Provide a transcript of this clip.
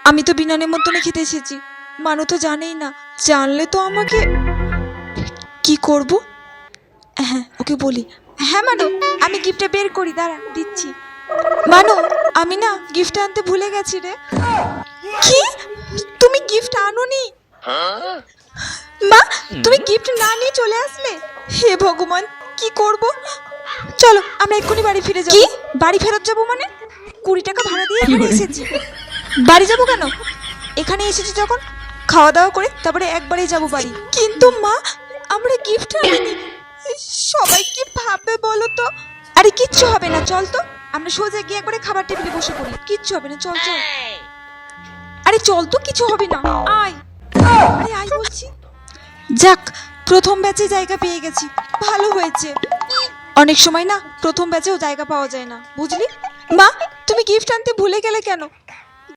আমি তো বিনা নেমন্তন্নে খেতে এসেছি, মানু তো জানেই না, জানলে তো আমাকে কি করব। হ্যাঁ ওকে বলি। হ্যাঁ মানু, আমি গিফটটা বের করি, দাঁড়া দিচ্ছি। মানু, আমি না গিফট আনতে ভুলে গেছি রে। কি, তুমি গিফট আনোনি? মা, তুমি গিফট না নিয়ে চলে আসলে? হে ভগবান, কি করব। চলো আমরা এক্ষুনি বাড়ি ফিরে যাব। কি বাড়ি ফেরত যাব মানে? 20 টাকা ভাড়া দিয়ে এখানে এসেছি, বাড়ি যাব কেন? এখানে এসেছি যখন, খাওয়া দাওয়া করে তারপরে একবারেই যাব বাড়ি। কিন্তু মা, আমরা গিফট আনিনি, সবাই কি ভাববে বলো তো? আরে কিচ্ছু হবে না, চল তো আমরা সোজা গিয়ে একবারে খাবার টেবিলে বসে পড়ি, কিচ্ছু হবে না, চল চল। আরে চল তো, কিছু হবে না, আয়। আরে আয় বলছি। যাক, প্রথম ব্যাচে জায়গা পেয়ে গেছি, ভালো হয়েছে। অনেক সময় না প্রথম ব্যাচেও জায়গা পাওয়া যায় না, বুঝলি? মা, তুমি গিফট আনতে ভুলে গেলে কেন?